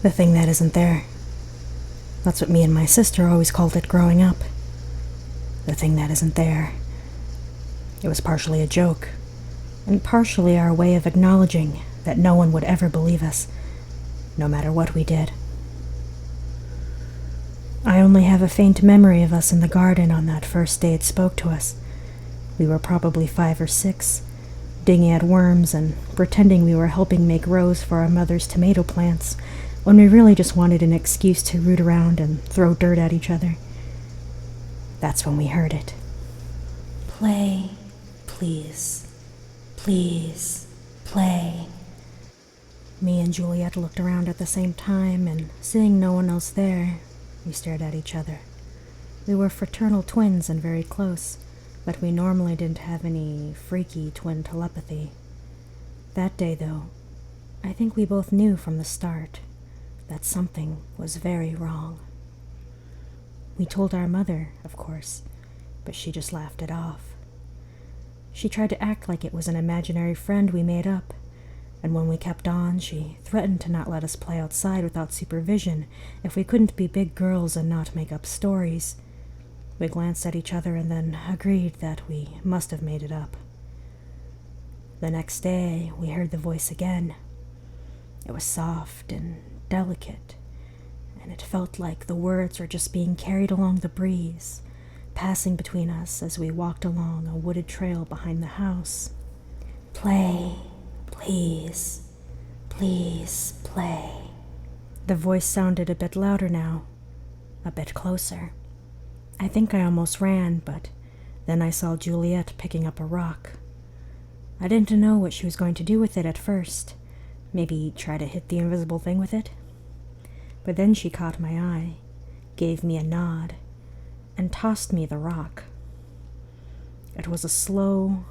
The thing that isn't there. That's what me and my sister always called it growing up. The thing that isn't there. It was partially a joke, and partially our way of acknowledging that no one would ever believe us, no matter what we did. I only have a faint memory of us in the garden on that first day it spoke to us. We were probably 5 or 6, digging at worms and pretending we were helping make rows for our mother's tomato plants, when we really just wanted an excuse to root around and throw dirt at each other. That's when we heard it. Play, please, please, play. Me and Juliet looked around at the same time, and seeing no one else there, we stared at each other. We were fraternal twins and very close, but we normally didn't have any freaky twin telepathy. That day, though, I think we both knew from the start that something was very wrong. We told our mother, of course, but she just laughed it off. She tried to act like it was an imaginary friend we made up, and when we kept on, she threatened to not let us play outside without supervision if we couldn't be big girls and not make up stories. We glanced at each other and then agreed that we must have made it up. The next day, we heard the voice again. It was soft and delicate, and it felt like the words were just being carried along the breeze, passing between us as we walked along a wooded trail behind the house. Play, please, please play. The voice sounded a bit louder now, a bit closer. I think I almost ran, but then I saw Juliet picking up a rock. I didn't know what she was going to do with it at first. Maybe try to hit the invisible thing with it? But then she caught my eye, gave me a nod, and tossed me the rock. It was a slow,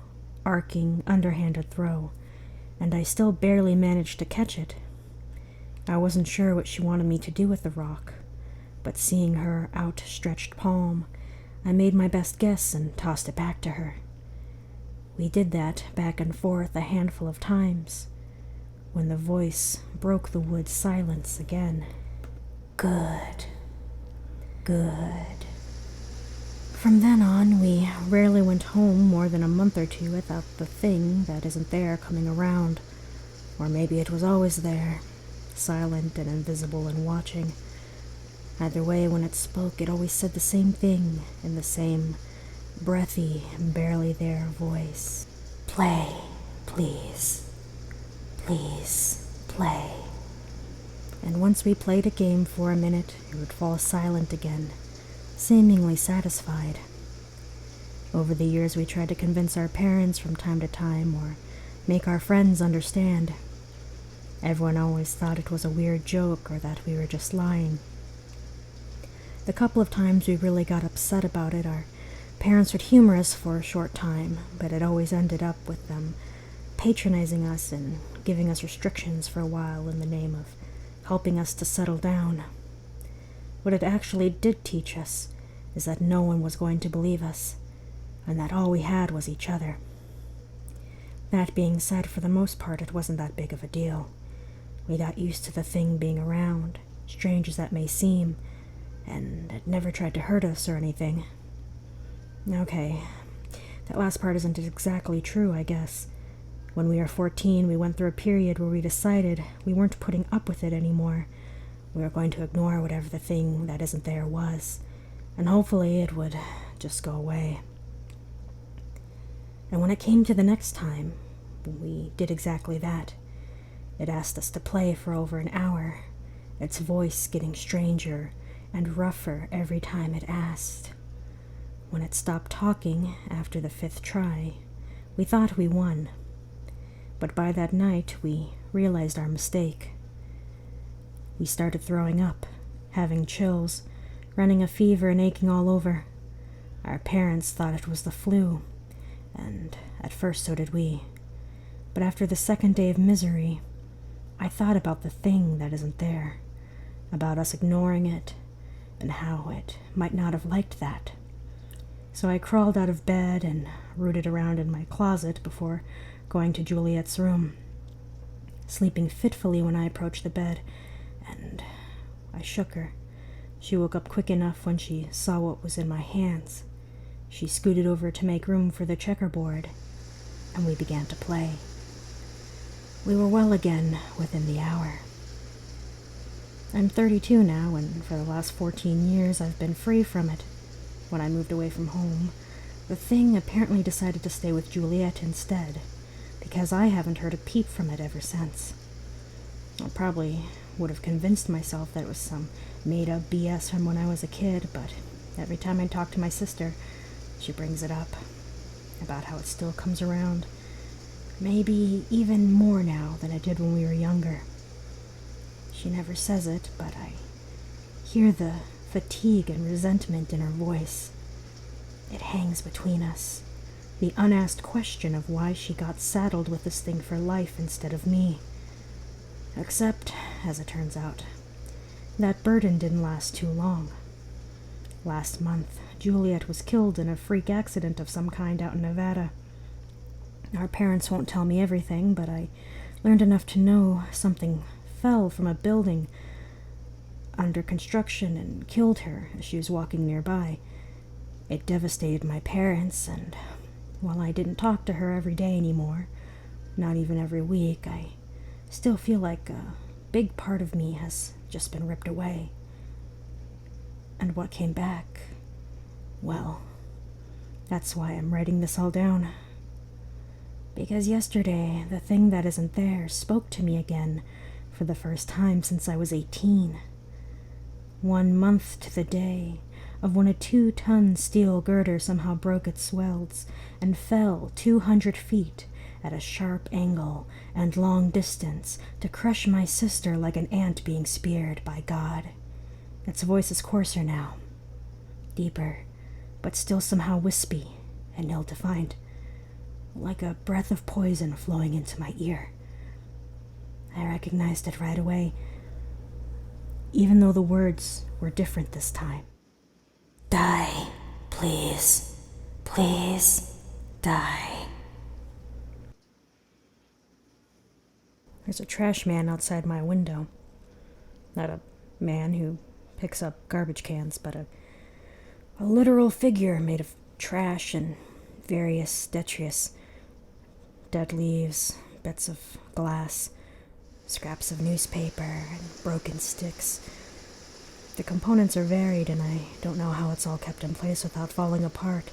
arcing, underhanded throw, and I still barely managed to catch it. I wasn't sure what she wanted me to do with the rock, but seeing her outstretched palm, I made my best guess and tossed it back to her. We did that back and forth a handful of times, when the voice broke the wood silence again. Good. Good. From then on, we rarely went home more than a month or two without the thing that isn't there coming around. Or maybe it was always there, silent and invisible and watching. Either way, when it spoke, it always said the same thing in the same breathy, barely there voice. Play, please. Please, play. And once we played a game for a minute, it would fall silent again, seemingly satisfied. Over the years, we tried to convince our parents from time to time, or make our friends understand. Everyone always thought it was a weird joke or that we were just lying. The couple of times we really got upset about it, our parents would humor us for a short time, but it always ended up with them patronizing us and giving us restrictions for a while in the name of helping us to settle down. What it actually did teach us is that no one was going to believe us, and that all we had was each other. That being said, for the most part, it wasn't that big of a deal. We got used to the thing being around, strange as that may seem, and it never tried to hurt us or anything. Okay, that last part isn't exactly true, I guess. When we were 14, we went through a period where we decided we weren't putting up with it anymore. We were going to ignore whatever the thing that isn't there was, and hopefully it would just go away. And when it came to the next time, we did exactly that. It asked us to play for over an hour, its voice getting stranger and rougher every time it asked. When it stopped talking after the 5th try, we thought we won. But by that night, we realized our mistake. We started throwing up, having chills, running a fever and aching all over. Our parents thought it was the flu, and at first so did we. But after the 2nd day of misery, I thought about the thing that isn't there, about us ignoring it, and how it might not have liked that. So I crawled out of bed and rooted around in my closet before going to Juliet's room. Sleeping fitfully when I approached the bed, and I shook her. She woke up quick enough when she saw what was in my hands. She scooted over to make room for the checkerboard, and we began to play. We were well again within the hour. I'm 32 now, and for the last 14 years I've been free from it. When I moved away from home, the thing apparently decided to stay with Juliet instead, because I haven't heard a peep from it ever since. I probably would have convinced myself that it was some made-up BS from when I was a kid, but every time I talk to my sister, she brings it up, about how it still comes around. Maybe even more now than it did when we were younger. She never says it, but I hear the fatigue and resentment in her voice. It hangs between us, the unasked question of why she got saddled with this thing for life instead of me. Except, as it turns out, that burden didn't last too long. Last month, Juliet was killed in a freak accident of some kind out in Nevada. Our parents won't tell me everything, but I learned enough to know something fell from a building under construction and killed her as she was walking nearby. It devastated my parents, and while I didn't talk to her every day anymore, not even every week, I still feel like a big part of me has just been ripped away. And what came back, well, that's why I'm writing this all down. Because yesterday, the thing that isn't there spoke to me again for the first time since I was 18. 1 month to the day of when a 2-ton steel girder somehow broke its welds and fell 200 feet at a sharp angle and long distance to crush my sister like an ant being speared by God. Its voice is coarser now, deeper, but still somehow wispy and ill-defined, like a breath of poison flowing into my ear. I recognized it right away, even though the words were different this time. Die, please, please, die. There's a trash man outside my window. Not a man who picks up garbage cans, but a literal figure made of trash and various detritus. Dead leaves, bits of glass, scraps of newspaper, and broken sticks. The components are varied, and I don't know how it's all kept in place without falling apart.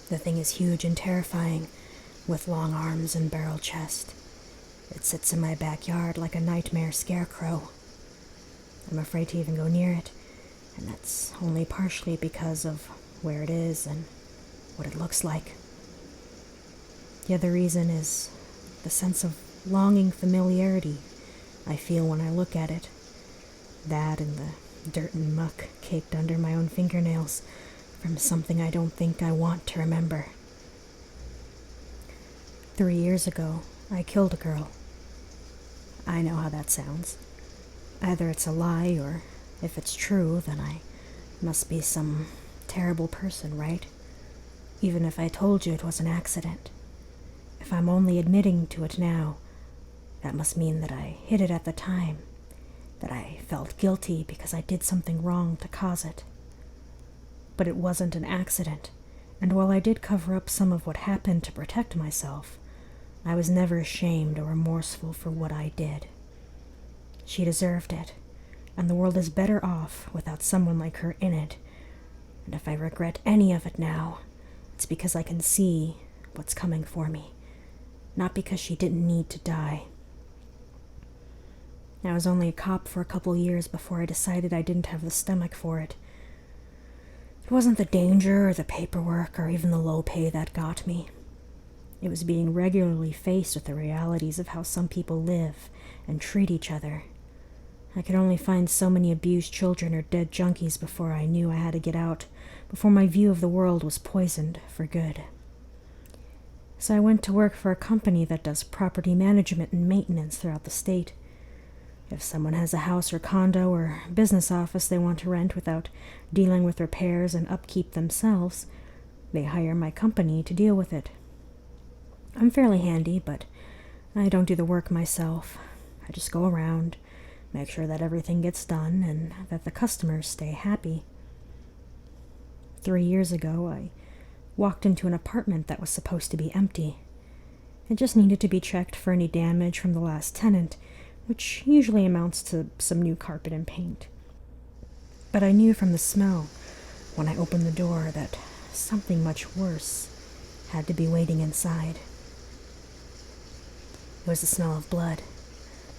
The thing is huge and terrifying, with long arms and barrel chest. It sits in my backyard like a nightmare scarecrow. I'm afraid to even go near it, and that's only partially because of where it is and what it looks like. The other reason is the sense of longing familiarity I feel when I look at it. That and the dirt and muck caked under my own fingernails from something I don't think I want to remember. 3 years ago, I killed a girl. I know how that sounds. Either it's a lie, or if it's true, then I must be some terrible person, right? Even if I told you it was an accident. If I'm only admitting to it now, that must mean that I hid it at the time, that I felt guilty because I did something wrong to cause it. But it wasn't an accident, and while I did cover up some of what happened to protect myself, I was never ashamed or remorseful for what I did. She deserved it, and the world is better off without someone like her in it, and if I regret any of it now, it's because I can see what's coming for me, not because she didn't need to die. I was only a cop for a couple years before I decided I didn't have the stomach for it. It wasn't the danger or the paperwork or even the low pay that got me. It was being regularly faced with the realities of how some people live and treat each other. I could only find so many abused children or dead junkies before I knew I had to get out, before my view of the world was poisoned for good. So I went to work for a company that does property management and maintenance throughout the state. If someone has a house or condo or business office they want to rent without dealing with repairs and upkeep themselves, they hire my company to deal with it. I'm fairly handy, but I don't do the work myself. I just go around, make sure that everything gets done and that the customers stay happy. 3 years ago, I walked into an apartment that was supposed to be empty. It just needed to be checked for any damage from the last tenant, which usually amounts to some new carpet and paint. But I knew from the smell, when I opened the door, that something much worse had to be waiting inside. It was the smell of blood.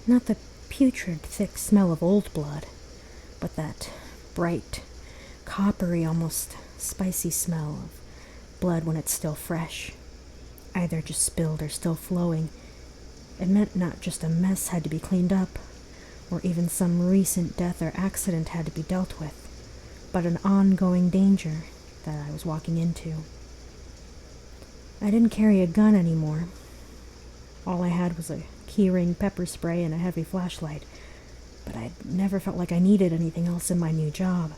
Not the putrid, thick smell of old blood, but that bright, coppery, almost spicy smell of blood when it's still fresh, either just spilled or still flowing. It meant not just a mess had to be cleaned up, or even some recent death or accident had to be dealt with, but an ongoing danger that I was walking into. I didn't carry a gun anymore. All I had was a keyring, pepper spray, and a heavy flashlight, but I never felt like I needed anything else in my new job.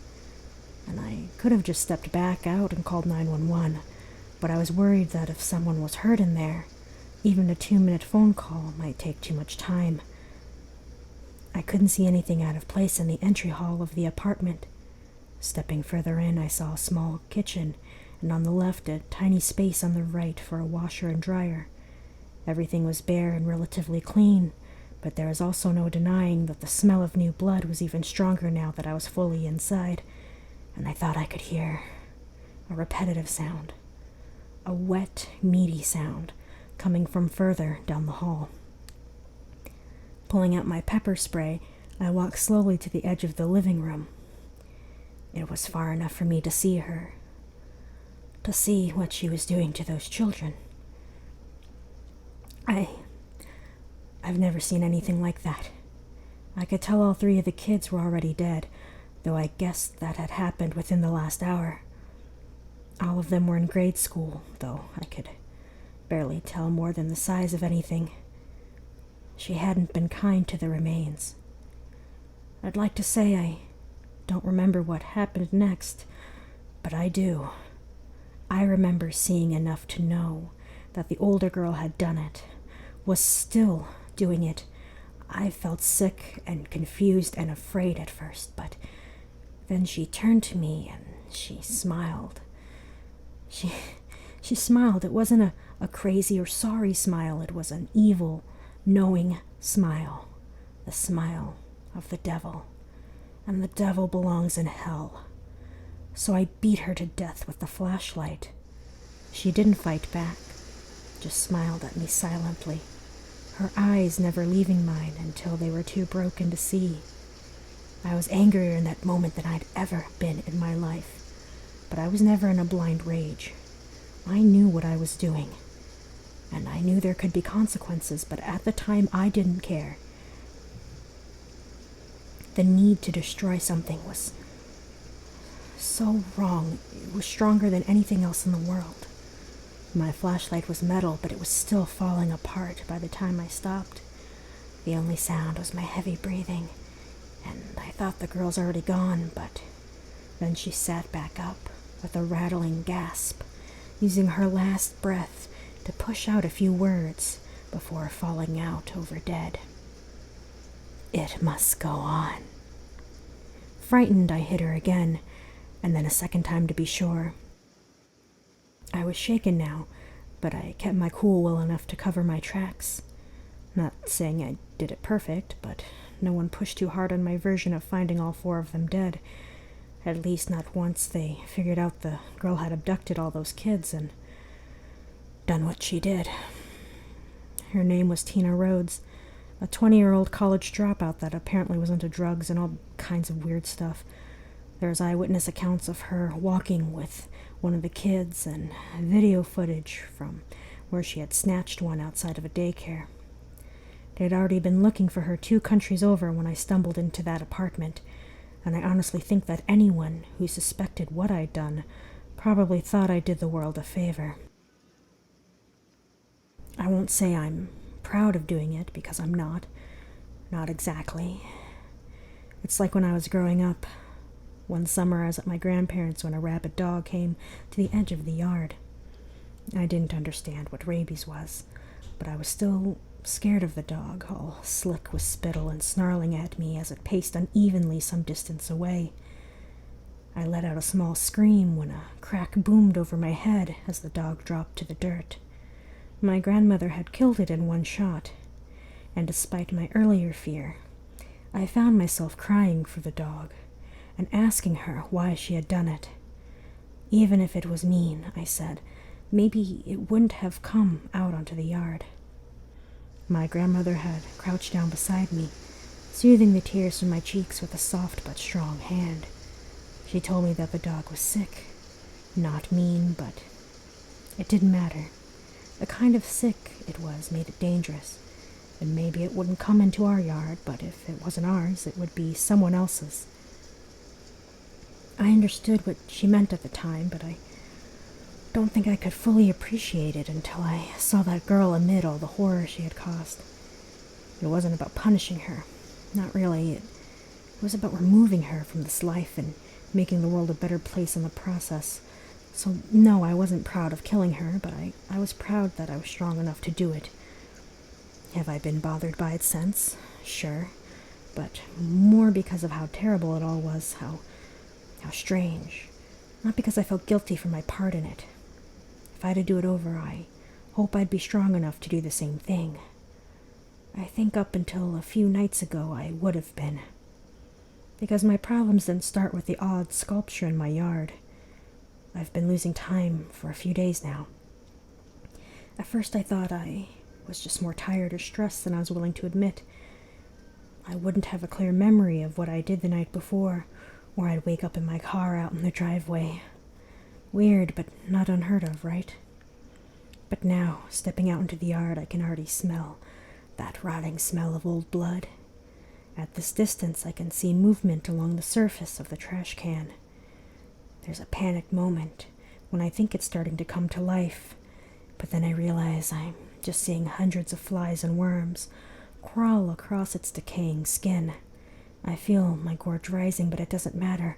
And I could have just stepped back out and called 911, but I was worried that if someone was hurt in there, even a 2-minute phone call might take too much time. I couldn't see anything out of place in the entry hall of the apartment. Stepping further in, I saw a small kitchen, and on the left a tiny space on the right for a washer and dryer. Everything was bare and relatively clean, but there was also no denying that the smell of new blood was even stronger now that I was fully inside, and I thought I could hear a repetitive sound, a wet, meaty sound, coming from further down the hall. Pulling out my pepper spray, I walked slowly to the edge of the living room. It was far enough for me to see her, to see what she was doing to those children. I've never seen anything like that. I could tell all 3 of the kids were already dead, though I guessed that had happened within the last hour. All of them were in grade school, though I could barely tell more than the size of anything. She hadn't been kind to the remains. I'd like to say I don't remember what happened next, but I do. I remember seeing enough to know that the older girl had done it, was still doing it. I felt sick and confused and afraid at first, but then she turned to me and she smiled. She smiled. It wasn't a crazy or sorry smile. It was an evil, knowing smile. The smile of the devil. And the devil belongs in hell. So I beat her to death with the flashlight. She didn't fight back, just smiled at me silently, her eyes never leaving mine until they were too broken to see. I was angrier in that moment than I'd ever been in my life, but I was never in a blind rage. I knew what I was doing, and I knew there could be consequences, but at the time I didn't care. The need to destroy something was so wrong. It was stronger than anything else in the world. My flashlight was metal, but it was still falling apart by the time I stopped. The only sound was my heavy breathing, and I thought the girl's already gone, but then she sat back up with a rattling gasp, using her last breath to push out a few words before falling out over dead. It must go on. Frightened, I hit her again, and then a second time to be sure. I was shaken now, but I kept my cool well enough to cover my tracks. Not saying I did it perfect, but no one pushed too hard on my version of finding all 4 of them dead. At least not once they figured out the girl had abducted all those kids and done what she did. Her name was Tina Rhodes, a 20-year-old college dropout that apparently was into drugs and all kinds of weird stuff. There's eyewitness accounts of her walking with one of the kids and video footage from where she had snatched one outside of a daycare. They'd already been looking for her 2 countries over when I stumbled into that apartment, and I honestly think that anyone who suspected what I'd done probably thought I did the world a favor. I won't say I'm proud of doing it, because I'm not. Not exactly. It's like when I was growing up. One summer I was at my grandparents' when a rabid dog came to the edge of the yard. I didn't understand what rabies was, but I was still scared of the dog, all slick with spittle and snarling at me as it paced unevenly some distance away. I let out a small scream when a crack boomed over my head as the dog dropped to the dirt. My grandmother had killed it in one shot, and despite my earlier fear, I found myself crying for the dog and asking her why she had done it. Even if it was mean, I said, maybe it wouldn't have come out onto the yard. My grandmother had crouched down beside me, soothing the tears from my cheeks with a soft but strong hand. She told me that the dog was sick. Not mean, but it didn't matter. The kind of sick it was made it dangerous, and maybe it wouldn't come into our yard, but if it wasn't ours, it would be someone else's. I understood what she meant at the time, but I don't think I could fully appreciate it until I saw that girl amid all the horror she had caused. It wasn't about punishing her. Not really. It was about removing her from this life and making the world a better place in the process. So, no, I wasn't proud of killing her, but I was proud that I was strong enough to do it. Have I been bothered by it since? Sure. But more because of how terrible it all was, how strange. Not because I felt guilty for my part in it. If I had to do it over, I hope I'd be strong enough to do the same thing. I think up until a few nights ago I would have been. Because my problems didn't start with the odd sculpture in my yard. I've been losing time for a few days now. At first I thought I was just more tired or stressed than I was willing to admit. I wouldn't have a clear memory of what I did the night before, or I'd wake up in my car out in the driveway. Weird, but not unheard of, right? But now, stepping out into the yard, I can already smell that rotting smell of old blood. At this distance, I can see movement along the surface of the trash can. There's a panicked moment when I think it's starting to come to life, but then I realize I'm just seeing hundreds of flies and worms crawl across its decaying skin. I feel my gorge rising, but it doesn't matter.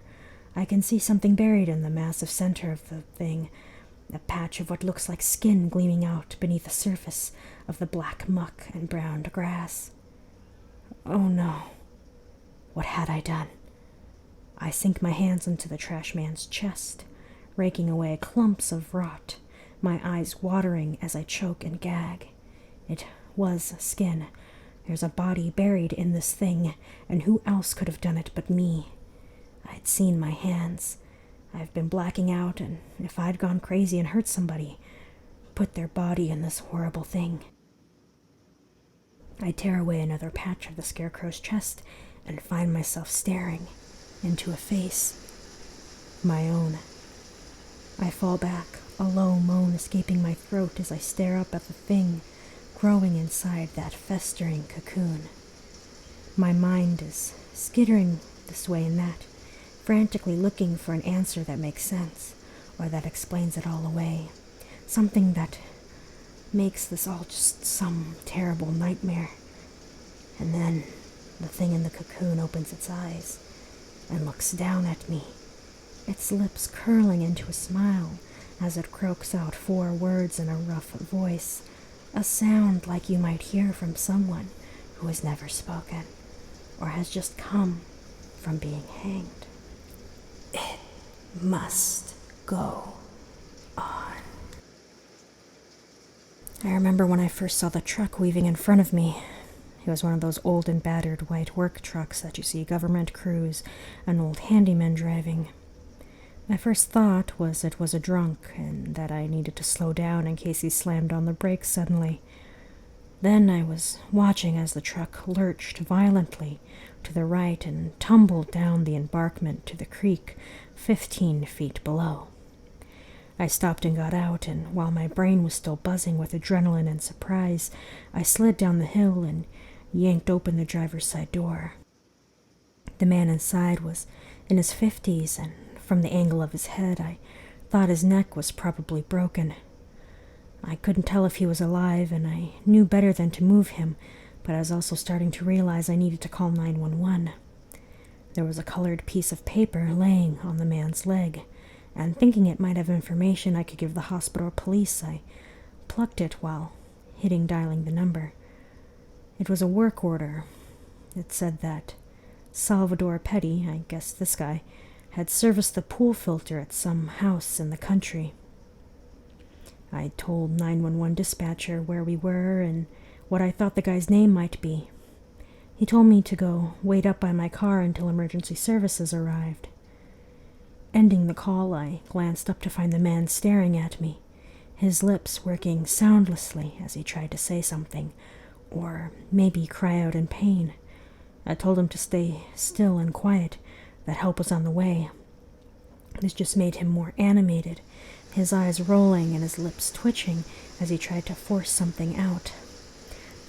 I can see something buried in the massive center of the thing, a patch of what looks like skin gleaming out beneath the surface of the black muck and browned grass. Oh no. What had I done? I sink my hands into the trash man's chest, raking away clumps of rot, my eyes watering as I choke and gag. It was skin. There's a body buried in this thing, and who else could have done it but me? I'd seen my hands. I've been blacking out, and if I'd gone crazy and hurt somebody, put their body in this horrible thing, I tear away another patch of the scarecrow's chest and find myself staring into a face. My own. I fall back, a low moan escaping my throat as I stare up at the thing growing inside that festering cocoon. My mind is skittering this way and that, frantically looking for an answer that makes sense, or that explains it all away. Something that makes this all just some terrible nightmare. And then the thing in the cocoon opens its eyes and looks down at me, its lips curling into a smile as it croaks out 4 words in a rough voice, a sound like you might hear from someone who has never spoken or has just come from being hanged. It must go on. I remember when I first saw the truck weaving in front of me. It was one of those old and battered white work trucks that you see government crews and old handymen driving. My first thought was it was a drunk and that I needed to slow down in case he slammed on the brakes suddenly. Then I was watching as the truck lurched violently to the right and tumbled down the embankment to the creek 15 feet below. I stopped and got out, and while my brain was still buzzing with adrenaline and surprise, I slid down the hill and yanked open the driver's side door. The man inside was in his 50s, and from the angle of his head, I thought his neck was probably broken. I couldn't tell if he was alive, and I knew better than to move him, but I was also starting to realize I needed to call 911. There was a colored piece of paper laying on the man's leg, and thinking it might have information I could give the hospital or police, I plucked it while dialing the number. It was a work order. It said that Salvador Petty, I guess this guy, had serviced the pool filter at some house in the country. I told 911 dispatcher where we were and what I thought the guy's name might be. He told me to go wait up by my car until emergency services arrived. Ending the call, I glanced up to find the man staring at me, his lips working soundlessly as he tried to say something, or maybe cry out in pain. I told him to stay still and quiet, that help was on the way. This just made him more animated, his eyes rolling and his lips twitching as he tried to force something out.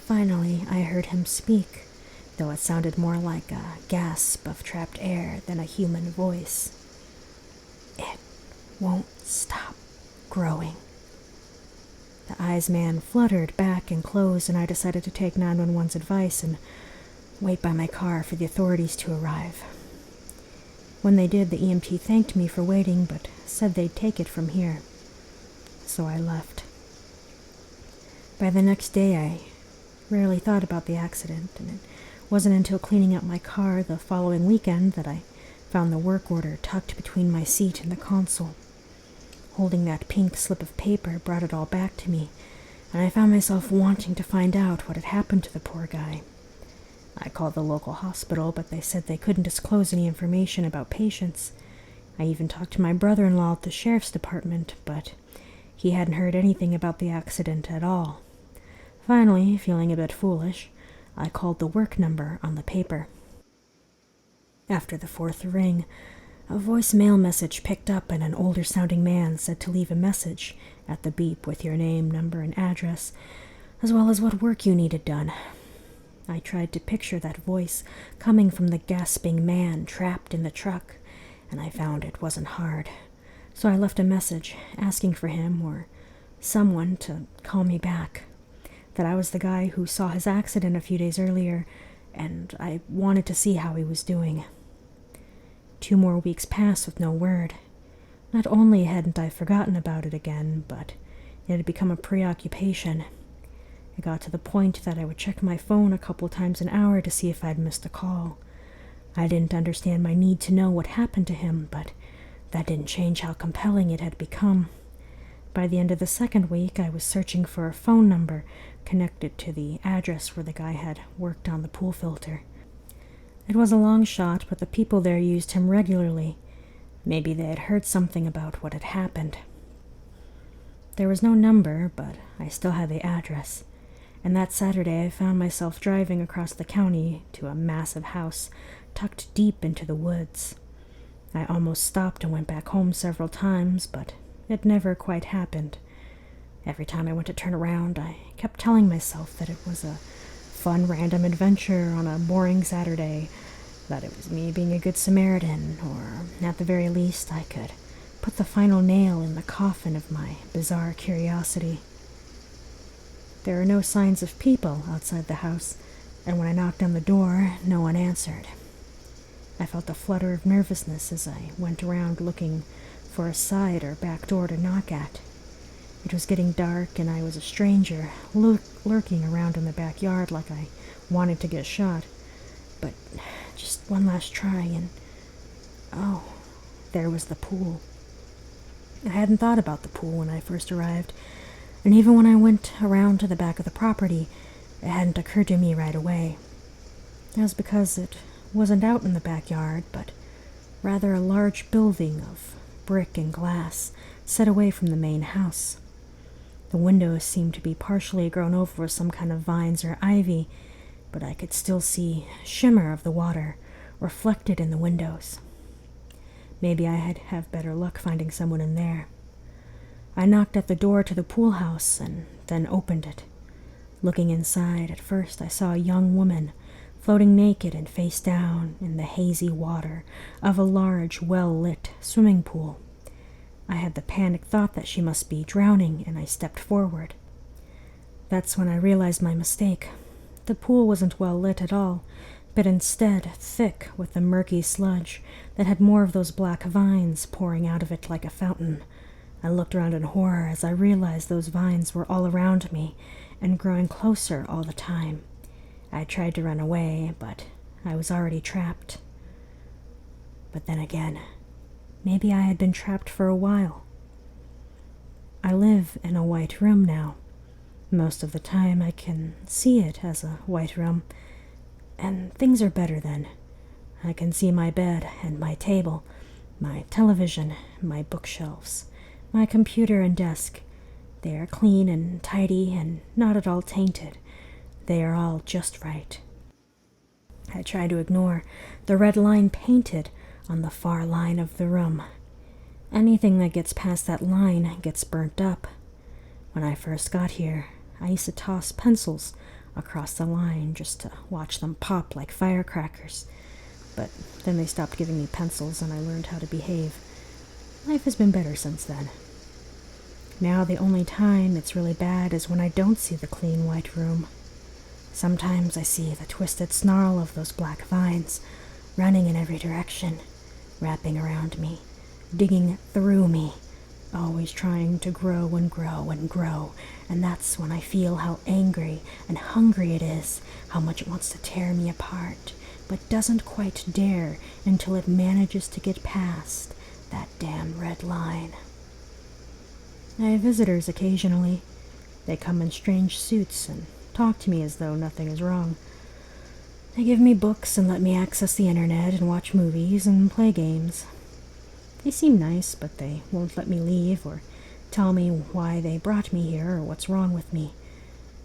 Finally, I heard him speak, though it sounded more like a gasp of trapped air than a human voice. "It won't stop growing." The eyes man fluttered back and closed, and I decided to take 911's advice and wait by my car for the authorities to arrive. When they did, the EMT thanked me for waiting, but said they'd take it from here. So I left. By the next day, I rarely thought about the accident, and it wasn't until cleaning up my car the following weekend that I found the work order tucked between my seat and the console. Holding that pink slip of paper brought it all back to me, and I found myself wanting to find out what had happened to the poor guy. I called the local hospital, but they said they couldn't disclose any information about patients. I even talked to my brother-in-law at the sheriff's department, but he hadn't heard anything about the accident at all. Finally, feeling a bit foolish, I called the work number on the paper. After the fourth ring, a voicemail message picked up and an older-sounding man said to leave a message at the beep with your name, number, and address, as well as what work you needed done. I tried to picture that voice coming from the gasping man trapped in the truck, and I found it wasn't hard. So I left a message asking for him or someone to call me back, that I was the guy who saw his accident a few days earlier, and I wanted to see how he was doing. 2 more weeks passed with no word. Not only hadn't I forgotten about it again, but it had become a preoccupation. It got to the point that I would check my phone a couple times an hour to see if I'd missed a call. I didn't understand my need to know what happened to him, but that didn't change how compelling it had become. By the end of the second week, I was searching for a phone number connected to the address where the guy had worked on the pool filter. It was a long shot, but the people there used him regularly. Maybe they had heard something about what had happened. There was no number, but I still had the address. And that Saturday I found myself driving across the county to a massive house tucked deep into the woods. I almost stopped and went back home several times, but it never quite happened. Every time I went to turn around, I kept telling myself that it was a fun random adventure on a boring Saturday, that it was me being a good Samaritan, or at the very least I could put the final nail in the coffin of my bizarre curiosity. There were no signs of people outside the house, and when I knocked on the door, no one answered. I felt a flutter of nervousness as I went around looking for a side or back door to knock at. It was getting dark, and I was a stranger, lurking around in the backyard like I wanted to get shot. But just one last try, and oh, there was the pool. I hadn't thought about the pool when I first arrived, and even when I went around to the back of the property, it hadn't occurred to me right away. That was because it wasn't out in the backyard, but rather a large building of brick and glass set away from the main house. The windows seemed to be partially grown over with some kind of vines or ivy, but I could still see shimmer of the water reflected in the windows. Maybe I'd have better luck finding someone in there. I knocked at the door to the pool house and then opened it. Looking inside, at first I saw a young woman floating naked and face down in the hazy water of a large, well-lit swimming pool. I had the panicked thought that she must be drowning, and I stepped forward. That's when I realized my mistake. The pool wasn't well lit at all, but instead thick with the murky sludge that had more of those black vines pouring out of it like a fountain. I looked around in horror as I realized those vines were all around me and growing closer all the time. I tried to run away, but I was already trapped. But then again, maybe I had been trapped for a while. I live in a white room now. Most of the time I can see it as a white room, and things are better then. I can see my bed and my table, my television, my bookshelves, my computer and desk. They are clean and tidy and not at all tainted. They are all just right. I try to ignore the red line painted on the far line of the room. Anything that gets past that line gets burnt up. When I first got here, I used to toss pencils across the line just to watch them pop like firecrackers. But then they stopped giving me pencils and I learned how to behave. Life has been better since then. Now the only time it's really bad is when I don't see the clean white room. Sometimes I see the twisted snarl of those black vines, running in every direction, wrapping around me, digging through me, always trying to grow and grow and grow, and that's when I feel how angry and hungry it is, how much it wants to tear me apart, but doesn't quite dare until it manages to get past that damn red line. I have visitors occasionally. They come in strange suits and talk to me as though nothing is wrong. They give me books and let me access the internet and watch movies and play games. They seem nice, but they won't let me leave or tell me why they brought me here or what's wrong with me.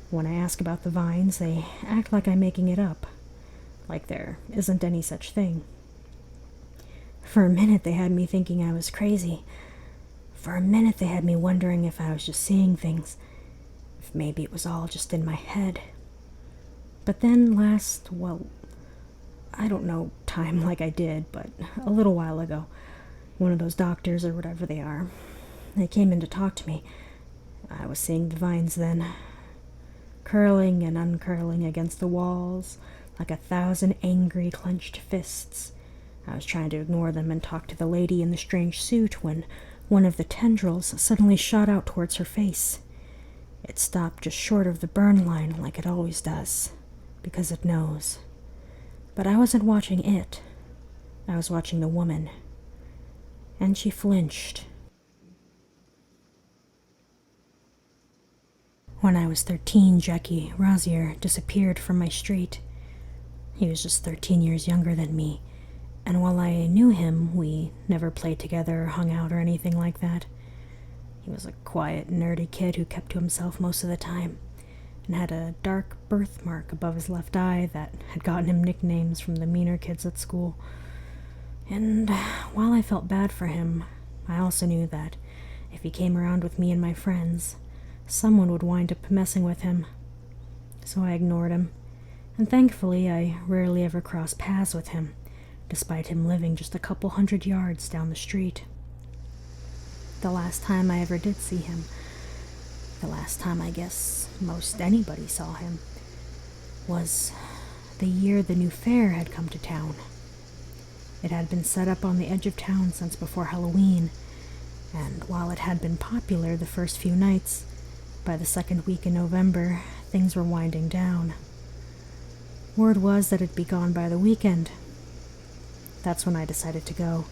When I ask about the vines, they act like I'm making it up, like there isn't any such thing. For a minute, they had me thinking I was crazy. For a minute, they had me wondering if I was just seeing things, if maybe it was all just in my head. But then I don't know time like I did, but a little while ago, one of those doctors or whatever they are, they came in to talk to me. I was seeing the vines then, curling and uncurling against the walls like 1,000 angry clenched fists. I was trying to ignore them and talk to the lady in the strange suit when one of the tendrils suddenly shot out towards her face. It stopped just short of the burn line like it always does, because it knows. But I wasn't watching it. I was watching the woman. And she flinched. When I was 13, Jackie Rosier disappeared from my street. He was just 13 years younger than me, and while I knew him, we never played together or hung out or anything like that. He was a quiet, nerdy kid who kept to himself most of the time, and had a dark birthmark above his left eye that had gotten him nicknames from the meaner kids at school. And while I felt bad for him, I also knew that if he came around with me and my friends, someone would wind up messing with him. So I ignored him, and thankfully I rarely ever crossed paths with him, despite him living just a couple 100 yards down the street. The last time I ever did see him, the last time I guess most anybody saw him, was the year the new fair had come to town. It had been set up on the edge of town since before Halloween, and while it had been popular the first few nights, by the second week in November, things were winding down. Word was that it'd be gone by the weekend. That's when I decided to go.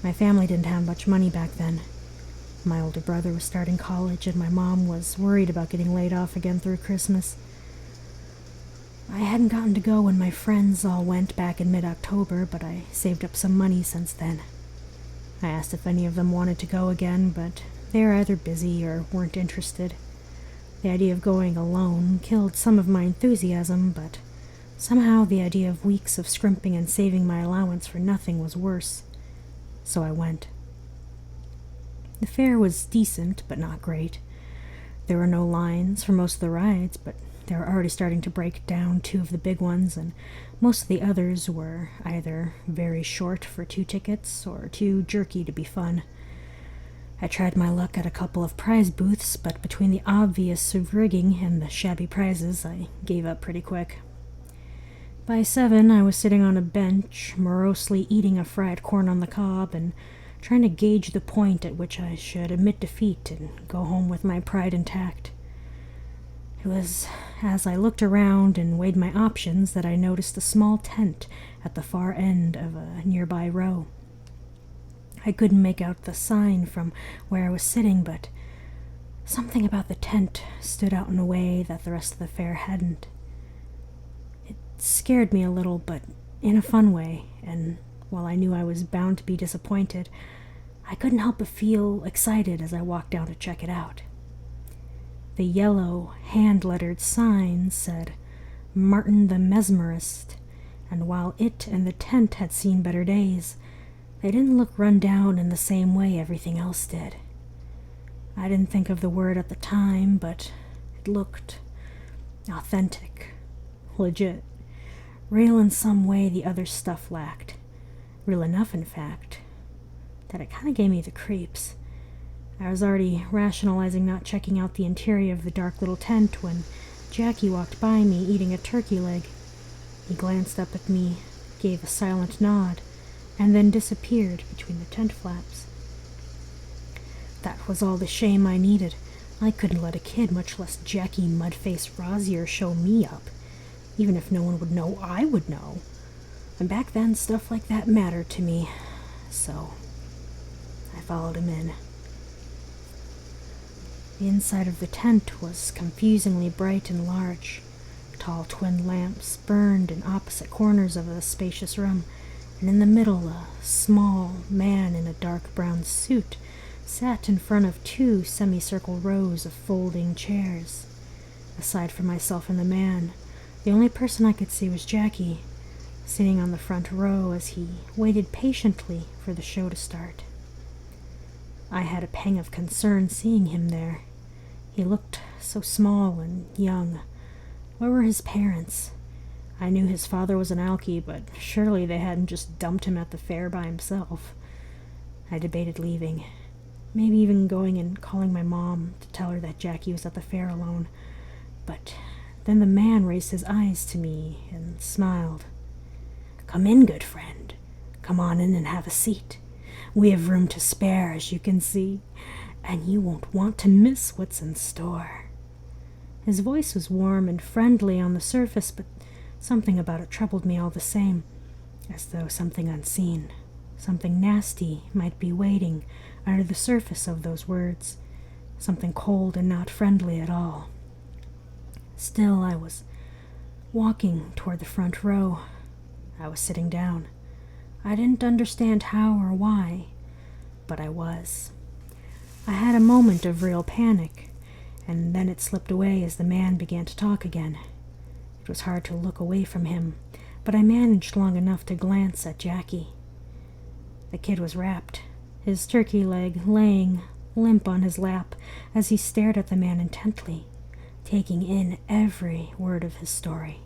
My family didn't have much money back then. My older brother was starting college, and my mom was worried about getting laid off again through Christmas. I hadn't gotten to go when my friends all went back in mid-October, but I saved up some money since then. I asked if any of them wanted to go again, but they were either busy or weren't interested. The idea of going alone killed some of my enthusiasm, but somehow the idea of weeks of scrimping and saving my allowance for nothing was worse. So I went. The fare was decent, but not great. There were no lines for most of the rides, but they were already starting to break down 2 of the big ones, and most of the others were either very short for 2 tickets or too jerky to be fun. I tried my luck at a couple of prize booths, but between the obvious rigging and the shabby prizes, I gave up pretty quick. By 7, I was sitting on a bench, morosely eating a fried corn on the cob and trying to gauge the point at which I should admit defeat and go home with my pride intact. It was as I looked around and weighed my options that I noticed a small tent at the far end of a nearby row. I couldn't make out the sign from where I was sitting, but something about the tent stood out in a way that the rest of the fair hadn't. It scared me a little, but in a fun way, and while I knew I was bound to be disappointed, I couldn't help but feel excited as I walked down to check it out. The yellow, hand-lettered sign said, "Martin the Mesmerist," and while it and the tent had seen better days, they didn't look run down in the same way everything else did. I didn't think of the word at the time, but it looked authentic, legit, real in some way the other stuff lacked. Real enough, in fact, that it kind of gave me the creeps. I was already rationalizing not checking out the interior of the dark little tent when Jackie walked by me eating a turkey leg. He glanced up at me, gave a silent nod, and then disappeared between the tent flaps. That was all the shame I needed. I couldn't let a kid, much less Jackie Mudface Rosier, show me up. Even if no one would know, I would know. And back then, stuff like that mattered to me. So, I followed him in. The inside of the tent was confusingly bright and large. Tall twin lamps burned in opposite corners of the spacious room, and in the middle a small man in a dark brown suit sat in front of two semicircle rows of folding chairs. Aside from myself and the man, the only person I could see was Jackie, sitting on the front row as he waited patiently for the show to start. I had a pang of concern seeing him there. He looked so small and young. Where were his parents? I knew his father was an alkie, but surely they hadn't just dumped him at the fair by himself. I debated leaving, maybe even going and calling my mom to tell her that Jackie was at the fair alone. But then the man raised his eyes to me and smiled. "Come in, good friend. Come on in and have a seat. We have room to spare, as you can see, and you won't want to miss what's in store." His voice was warm and friendly on the surface, but something about it troubled me all the same, as though something unseen, something nasty might be waiting under the surface of those words, something cold and not friendly at all. Still, I was walking toward the front row. I was sitting down. I didn't understand how or why, but I was. I had a moment of real panic, and then it slipped away as the man began to talk again. It was hard to look away from him, but I managed long enough to glance at Jackie. The kid was wrapped, his turkey leg laying limp on his lap as he stared at the man intently, taking in every word of his story.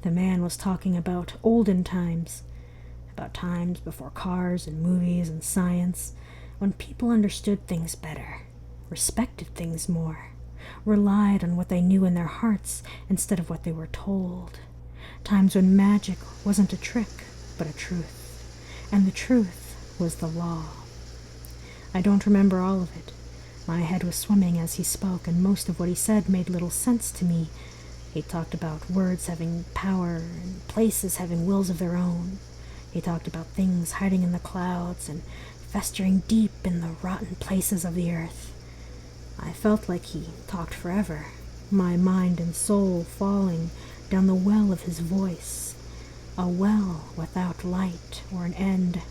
The man was talking about olden times, about times before cars and movies and science, when people understood things better, respected things more, relied on what they knew in their hearts instead of what they were told. Times when magic wasn't a trick, but a truth, and the truth was the law. I don't remember all of it. My head was swimming as he spoke, and most of what he said made little sense to me. He talked about words having power and places having wills of their own. He talked about things hiding in the clouds and festering deep in the rotten places of the earth. I felt like he talked forever, my mind and soul falling down the well of his voice, a well without light or an end.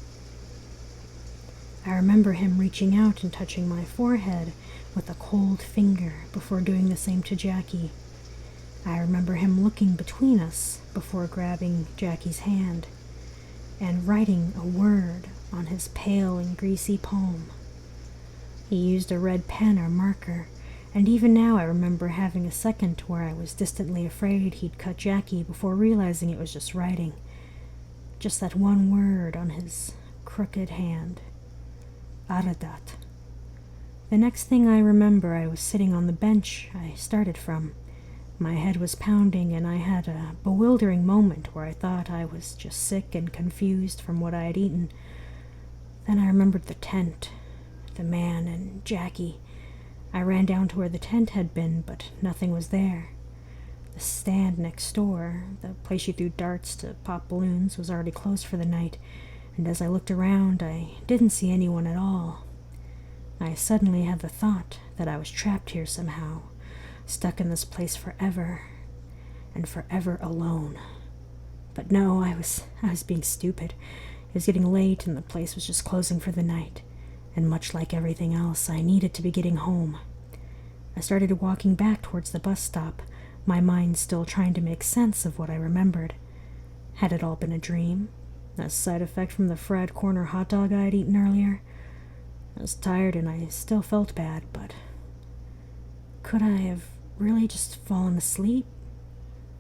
I remember him reaching out and touching my forehead with a cold finger before doing the same to Jackie. I remember him looking between us before grabbing Jackie's hand and writing a word on his pale and greasy palm. He used a red pen or marker, and even now I remember having a second where I was distantly afraid he'd cut Jackie before realizing it was just writing. Just that one word on his crooked hand. Aradat. The next thing I remember, I was sitting on the bench I started from. My head was pounding, and I had a bewildering moment where I thought I was just sick and confused from what I had eaten. Then I remembered the tent, the man, and Jackie. I ran down to where the tent had been, but nothing was there. The stand next door, the place you threw darts to pop balloons, was already closed for the night, and as I looked around, I didn't see anyone at all. I suddenly had the thought that I was trapped here somehow, stuck in this place forever, and forever alone. But no, I was being stupid. It was getting late and the place was just closing for the night, and much like everything else, I needed to be getting home. I started walking back towards the bus stop, my mind still trying to make sense of what I remembered. Had it all been a dream? A side effect from the fried corner hot dog I had eaten earlier? I was tired and I still felt bad, but could I have really just fallen asleep?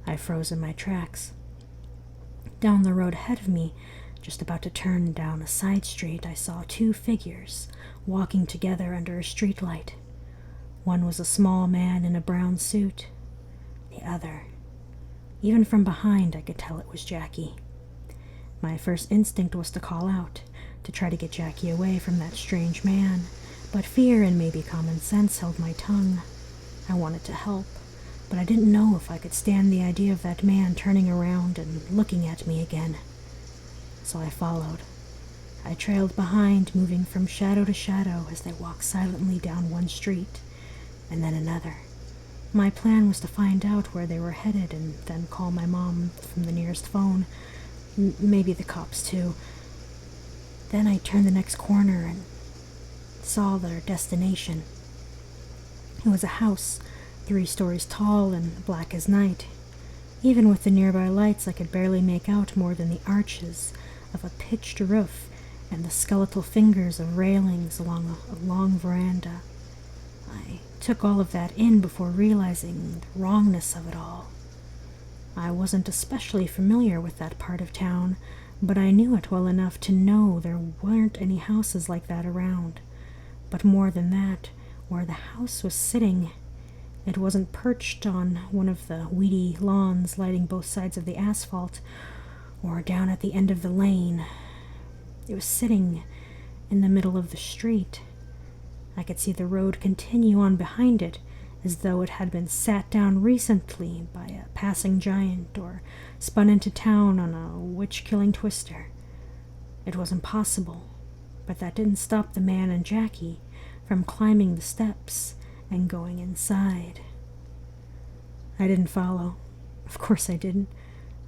I froze in my tracks. Down the road ahead of me, just about to turn down a side street, I saw two figures walking together under a streetlight. One was a small man in a brown suit. The other, even from behind, I could tell it was Jackie. My first instinct was to call out, to try to get Jackie away from that strange man, but fear and maybe common sense held my tongue. I wanted to help, but I didn't know if I could stand the idea of that man turning around and looking at me again. So I followed. I trailed behind, moving from shadow to shadow as they walked silently down one street, and then another. My plan was to find out where they were headed and then call my mom from the nearest phone, maybe the cops too. Then I turned the next corner and saw their destination. It was a house, 3 stories tall and black as night. Even with the nearby lights, I could barely make out more than the arches of a pitched roof and the skeletal fingers of railings along a long veranda. I took all of that in before realizing the wrongness of it all. I wasn't especially familiar with that part of town, but I knew it well enough to know there weren't any houses like that around. But more than that, where the house was sitting, it wasn't perched on one of the weedy lawns lighting both sides of the asphalt, or down at the end of the lane. It was sitting in the middle of the street. I could see the road continue on behind it, as though it had been sat down recently by a passing giant or spun into town on a witch-killing twister. It was impossible, but that didn't stop the man and Jackie from climbing the steps and going inside. I didn't follow. Of course I didn't.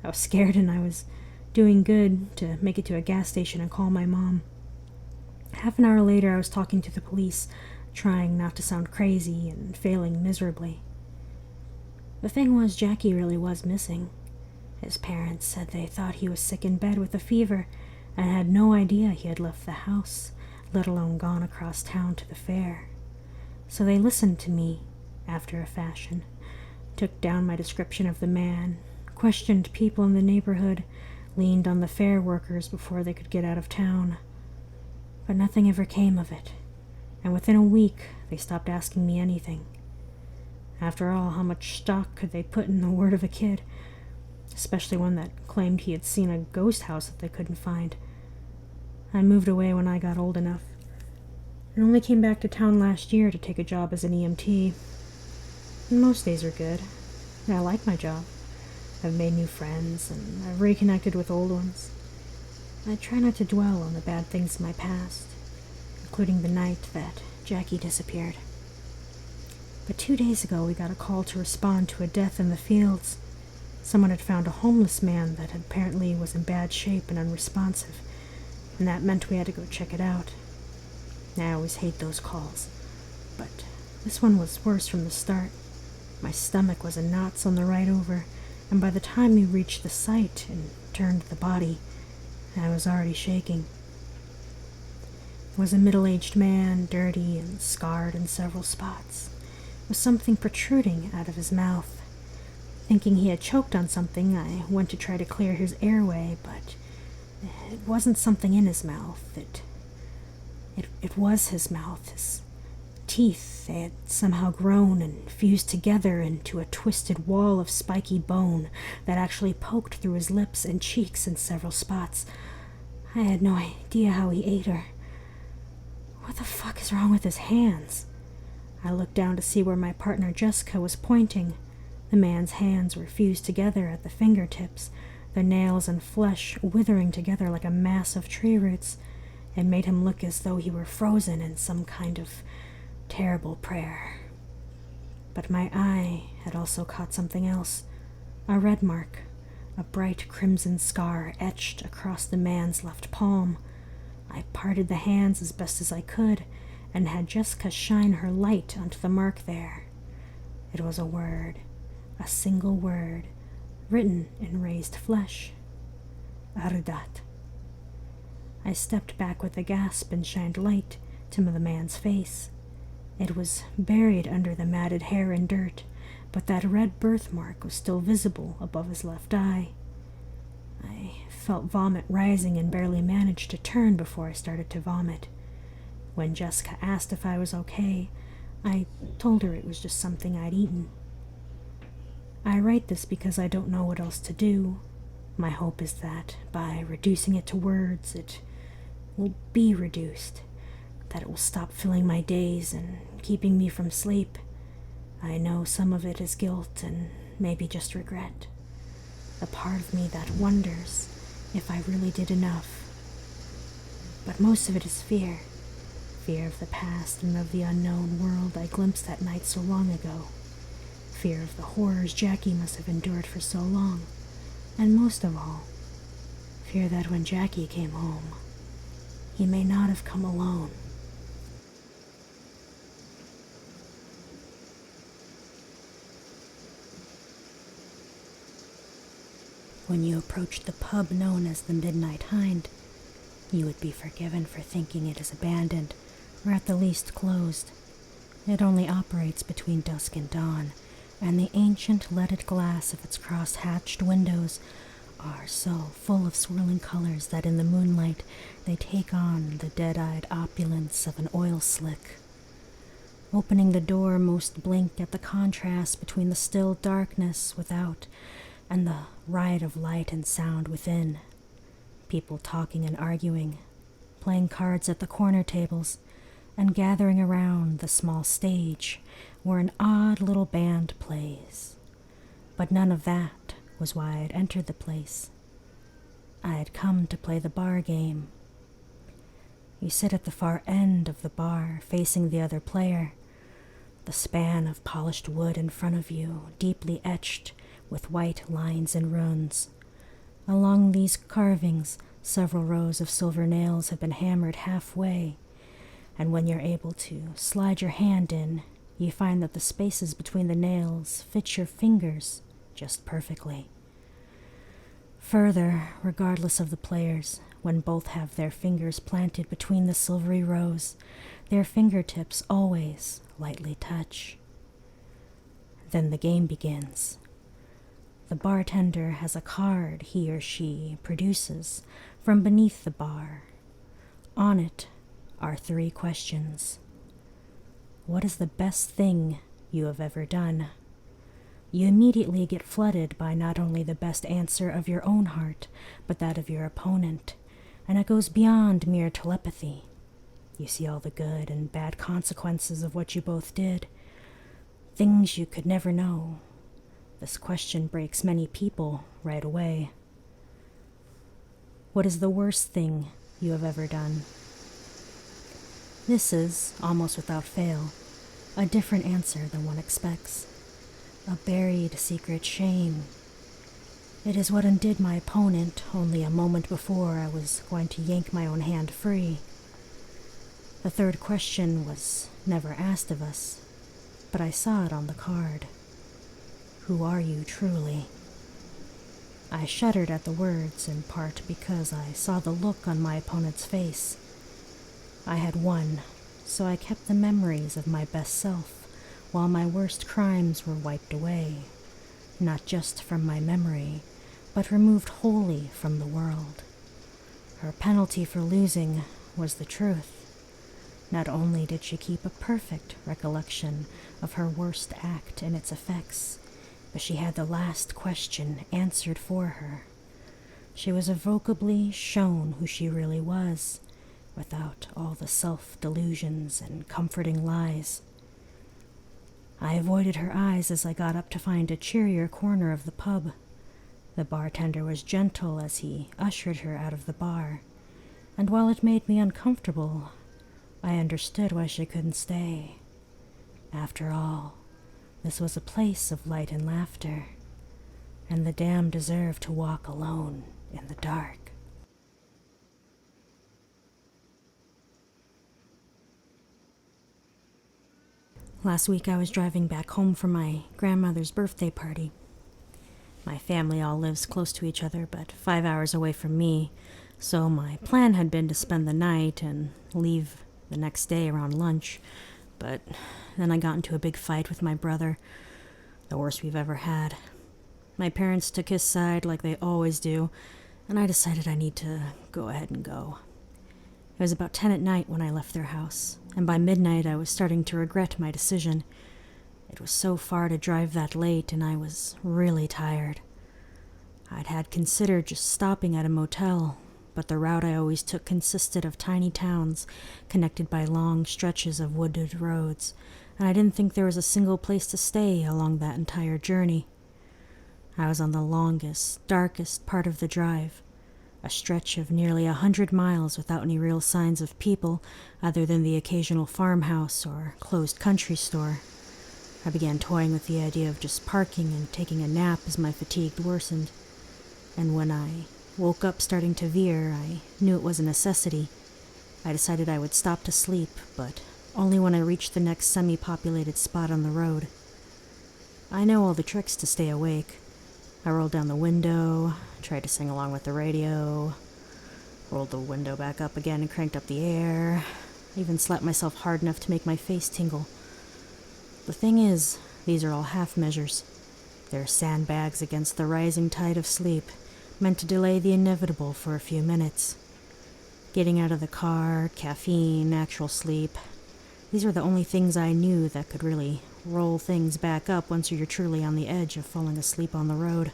I was scared and I was doing good to make it to a gas station and call my mom. Half an hour later, I was talking to the police, trying not to sound crazy and failing miserably. The thing was, Jackie really was missing. His parents said they thought he was sick in bed with a fever and had no idea he had left the house, let alone gone across town to the fair. So they listened to me, after a fashion, took down my description of the man, questioned people in the neighborhood, leaned on the fair workers before they could get out of town. But nothing ever came of it, and within a week they stopped asking me anything. After all, how much stock could they put in the word of a kid, especially one that claimed he had seen a ghost house that they couldn't find? I moved away when I got old enough, and only came back to town last year to take a job as an EMT. Most days are good, and I like my job. I've made new friends, and I've reconnected with old ones. I try not to dwell on the bad things in my past, including the night that Jackie disappeared. But 2 days ago, we got a call to respond to a death in the fields. Someone had found a homeless man that apparently was in bad shape and unresponsive, and that meant we had to go check it out. I always hate those calls, but this one was worse from the start. My stomach was in knots on the ride over, and by the time we reached the site and turned the body, I was already shaking. It was a middle-aged man, dirty and scarred in several spots, with something protruding out of his mouth. Thinking he had choked on something, I went to try to clear his airway, but it wasn't something in his mouth. It was his mouth. His teeth, they had somehow grown and fused together into a twisted wall of spiky bone that actually poked through his lips and cheeks in several spots. I had no idea how he ate her. What the fuck is wrong with his hands? I looked down to see where my partner Jessica was pointing. The man's hands were fused together at the fingertips, their nails and flesh withering together like a mass of tree roots. It made him look as though he were frozen in some kind of terrible prayer. But my eye had also caught something else, a red mark, a bright crimson scar etched across the man's left palm. I parted the hands as best as I could and had Jessica shine her light onto the mark there. It was a word, a single word, written in raised flesh. Ardat. I stepped back with a gasp and shined light to the man's face. It was buried under the matted hair and dirt, but that red birthmark was still visible above his left eye. I felt vomit rising and barely managed to turn before I started to vomit. When Jessica asked if I was okay, I told her it was just something I'd eaten. I write this because I don't know what else to do. My hope is that by reducing it to words, it will be reduced, that it will stop filling my days and keeping me from sleep. I know some of it is guilt and maybe just regret. A part of me that wonders if I really did enough. But most of it is fear. Fear of the past and of the unknown world I glimpsed that night so long ago. Fear of the horrors Jackie must have endured for so long. And most of all, fear that when Jackie came home, he may not have come alone. When you approach the pub known as the Midnight Hind, you would be forgiven for thinking it is abandoned, or at the least closed. It only operates between dusk and dawn, and the ancient leaded glass of its cross-hatched windows are so full of swirling colors that in the moonlight they take on the dead-eyed opulence of an oil slick. Opening the door, most blink at the contrast between the still darkness without and the riot of light and sound within. People talking and arguing, playing cards at the corner tables, and gathering around the small stage where an odd little band plays. But none of that was why I had entered the place. I had come to play the bar game. You sit at the far end of the bar, facing the other player, the span of polished wood in front of you, deeply etched with white lines and runes. Along these carvings, several rows of silver nails have been hammered halfway, and when you're able to slide your hand in, you find that the spaces between the nails fit your fingers just perfectly. Further, regardless of the players, when both have their fingers planted between the silvery rows, their fingertips always lightly touch. Then the game begins. The bartender has a card he or she produces from beneath the bar. On it are 3 questions. What is the best thing you have ever done? You immediately get flooded by not only the best answer of your own heart, but that of your opponent, and it goes beyond mere telepathy. You see all the good and bad consequences of what you both did, things you could never know. This question breaks many people right away. What is the worst thing you have ever done? This is, almost without fail, a different answer than one expects. A buried secret shame. It is what undid my opponent only a moment before I was going to yank my own hand free. The 3rd question was never asked of us, but I saw it on the card. Who are you truly? I shuddered at the words, in part because I saw the look on my opponent's face. I had won, so I kept the memories of my best self, while my worst crimes were wiped away, not just from my memory, but removed wholly from the world. Her penalty for losing was the truth. Not only did she keep a perfect recollection of her worst act and its effects, but she had the last question answered for her. She was evocably shown who she really was, without all the self-delusions and comforting lies. I avoided her eyes as I got up to find a cheerier corner of the pub. The bartender was gentle as he ushered her out of the bar, and while it made me uncomfortable, I understood why she couldn't stay. After all, this was a place of light and laughter, and the damned deserved to walk alone in the dark. Last week I was driving back home from my grandmother's birthday party. My family all lives close to each other, but 5 hours away from me, so my plan had been to spend the night and leave the next day around lunch, but then I got into a big fight with my brother, the worst we've ever had. My parents took his side like they always do, and I decided I need to go ahead and go. It was about 10 at night when I left their house, and by midnight I was starting to regret my decision. It was so far to drive that late, and I was really tired. I'd had considered just stopping at a motel, but the route I always took consisted of tiny towns connected by long stretches of wooded roads, and I didn't think there was a single place to stay along that entire journey. I was on the longest, darkest part of the drive, a stretch of nearly 100 miles without any real signs of people other than the occasional farmhouse or closed country store. I began toying with the idea of just parking and taking a nap as my fatigue worsened, and when I woke up starting to veer, I knew it was a necessity. I decided I would stop to sleep, but only when I reached the next semi-populated spot on the road. I know all the tricks to stay awake. I rolled down the window, tried to sing along with the radio, rolled the window back up again and cranked up the air. I even slapped myself hard enough to make my face tingle. The thing is, these are all half measures. They're sandbags against the rising tide of sleep, meant to delay the inevitable for a few minutes. Getting out of the car, caffeine, actual sleep. These were the only things I knew that could really roll things back up once you're truly on the edge of falling asleep on the road.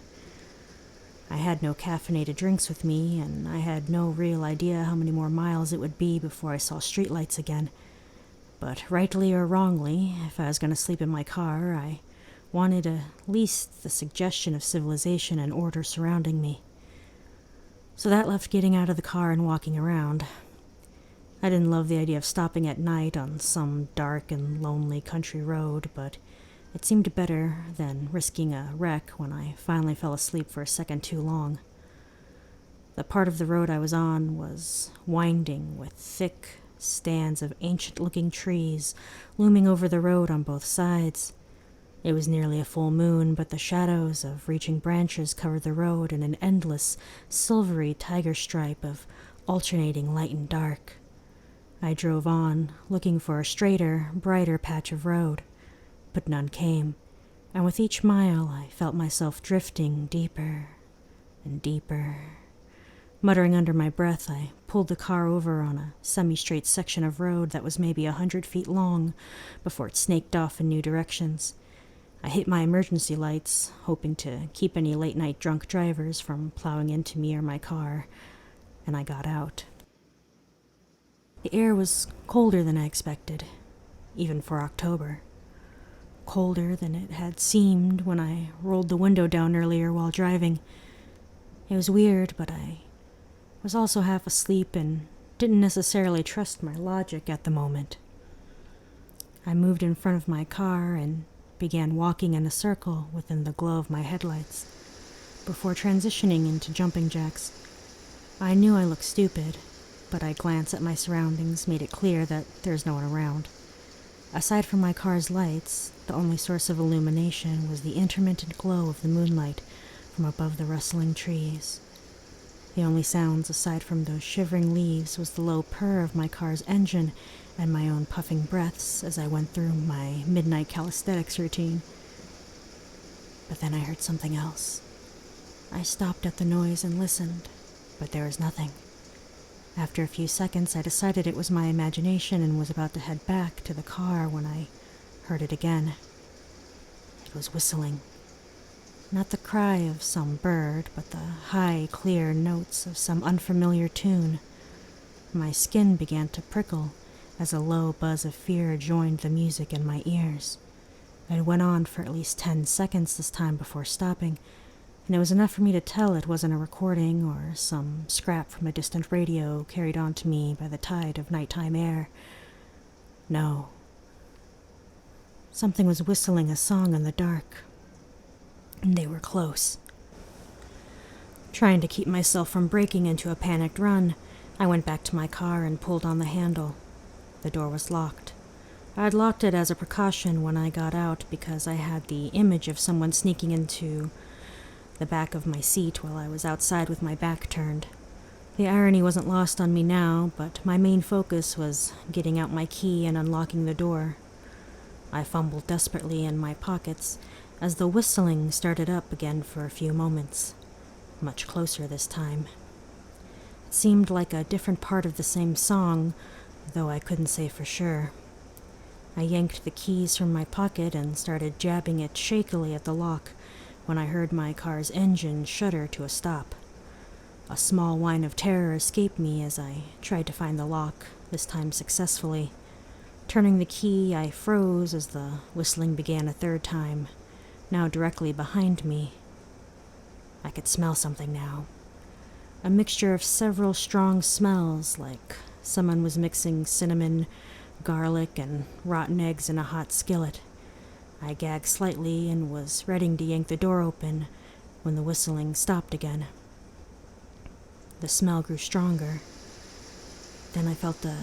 I had no caffeinated drinks with me, and I had no real idea how many more miles it would be before I saw streetlights again. But rightly or wrongly, if I was going to sleep in my car, I wanted at least the suggestion of civilization and order surrounding me. So that left getting out of the car and walking around. I didn't love the idea of stopping at night on some dark and lonely country road, but it seemed better than risking a wreck when I finally fell asleep for a second too long. The part of the road I was on was winding with thick stands of ancient-looking trees looming over the road on both sides. It was nearly a full moon, but the shadows of reaching branches covered the road in an endless, silvery tiger stripe of alternating light and dark. I drove on, looking for a straighter, brighter patch of road, but none came, and with each mile I felt myself drifting deeper and deeper. Muttering under my breath, I pulled the car over on a semi-straight section of road that was maybe 100 feet long before it snaked off in new directions. I hit my emergency lights, hoping to keep any late-night drunk drivers from plowing into me or my car, and I got out. The air was colder than I expected, even for October. Colder than it had seemed when I rolled the window down earlier while driving. It was weird, but I was also half asleep and didn't necessarily trust my logic at the moment. I moved in front of my car and began walking in a circle within the glow of my headlights, before transitioning into jumping jacks. I knew I looked stupid, but a glance at my surroundings made it clear that there's no one around. Aside from my car's lights, the only source of illumination was the intermittent glow of the moonlight from above the rustling trees. The only sounds aside from those shivering leaves was the low purr of my car's engine and my own puffing breaths as I went through my midnight calisthenics routine. But then I heard something else. I stopped at the noise and listened, but there was nothing. After a few seconds, I decided it was my imagination and was about to head back to the car when I heard it again. It was whistling. Not the cry of some bird, but the high, clear notes of some unfamiliar tune. My skin began to prickle as a low buzz of fear joined the music in my ears. It went on for at least 10 seconds this time before stopping, and it was enough for me to tell it wasn't a recording or some scrap from a distant radio carried on to me by the tide of nighttime air. No. Something was whistling a song in the dark, and they were close. Trying to keep myself from breaking into a panicked run, I went back to my car and pulled on the handle. The door was locked. I had locked it as a precaution when I got out because I had the image of someone sneaking into the back of my seat while I was outside with my back turned. The irony wasn't lost on me now, but my main focus was getting out my key and unlocking the door. I fumbled desperately in my pockets as the whistling started up again for a few moments. Much closer this time. It seemed like a different part of the same song, though I couldn't say for sure. I yanked the keys from my pocket and started jabbing it shakily at the lock when I heard my car's engine shudder to a stop. A small whine of terror escaped me as I tried to find the lock, this time successfully. Turning the key, I froze as the whistling began a third time, now directly behind me. I could smell something now. A mixture of several strong smells, like someone was mixing cinnamon, garlic, and rotten eggs in a hot skillet. I gagged slightly and was ready to yank the door open when the whistling stopped again. The smell grew stronger. Then I felt a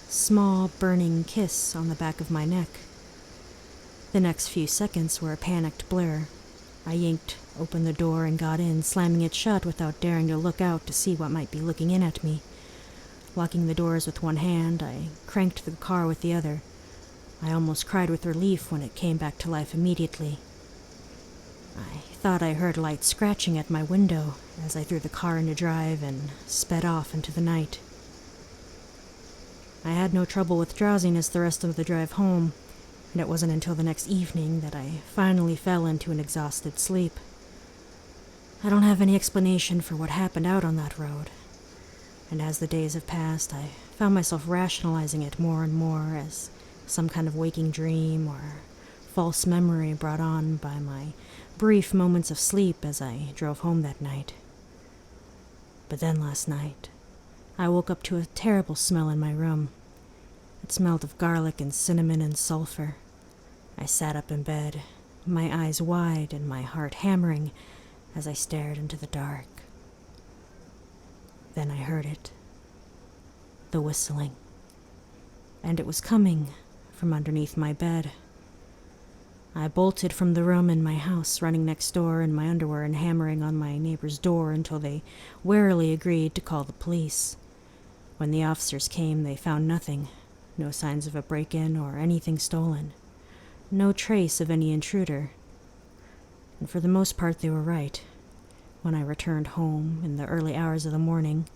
small, burning kiss on the back of my neck. The next few seconds were a panicked blur. I yanked open the door and got in, slamming it shut without daring to look out to see what might be looking in at me. Locking the doors with one hand, I cranked the car with the other. I almost cried with relief when it came back to life immediately. I thought I heard light scratching at my window as I threw the car into drive and sped off into the night. I had no trouble with drowsiness the rest of the drive home, and it wasn't until the next evening that I finally fell into an exhausted sleep. I don't have any explanation for what happened out on that road, and as the days have passed, I found myself rationalizing it more and more as some kind of waking dream or false memory brought on by my brief moments of sleep as I drove home that night. But then last night, I woke up to a terrible smell in my room. It smelled of garlic and cinnamon and sulfur. I sat up in bed, my eyes wide and my heart hammering as I stared into the dark. Then I heard it. The whistling. And it was coming from underneath my bed. I bolted from the room in my house, running next door in my underwear and hammering on my neighbor's door until they warily agreed to call the police. When the officers came, they found nothing. No signs of a break-in or anything stolen. No trace of any intruder. And for the most part, they were right. When I returned home in the early hours of the morning,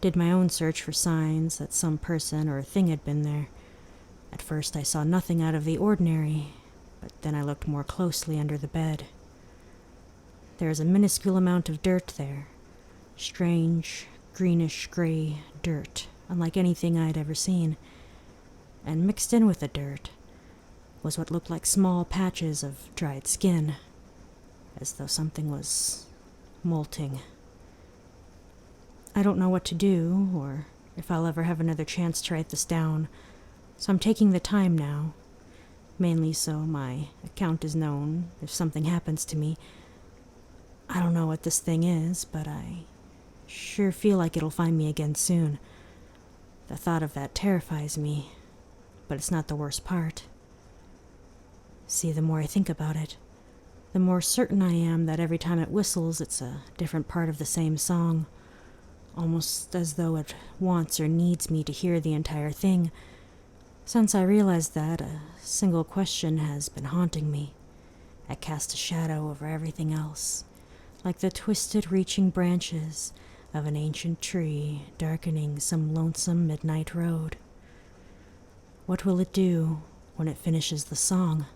did my own search for signs that some person or thing had been there. At first, I saw nothing out of the ordinary, but then I looked more closely under the bed. There is a minuscule amount of dirt there. Strange, greenish-gray dirt, unlike anything I had ever seen. And mixed in with the dirt was what looked like small patches of dried skin, as though something was molting. I don't know what to do, or if I'll ever have another chance to write this down, so I'm taking the time now, mainly so my account is known if something happens to me. I don't know what this thing is, but I sure feel like it'll find me again soon. The thought of that terrifies me, but it's not the worst part. See, the more I think about it, the more certain I am that every time it whistles, it's a different part of the same song, almost as though it wants or needs me to hear the entire thing. Since I realized that, a single question has been haunting me. It casts a shadow over everything else, like the twisted, reaching branches of an ancient tree darkening some lonesome midnight road. What will it do when it finishes the song?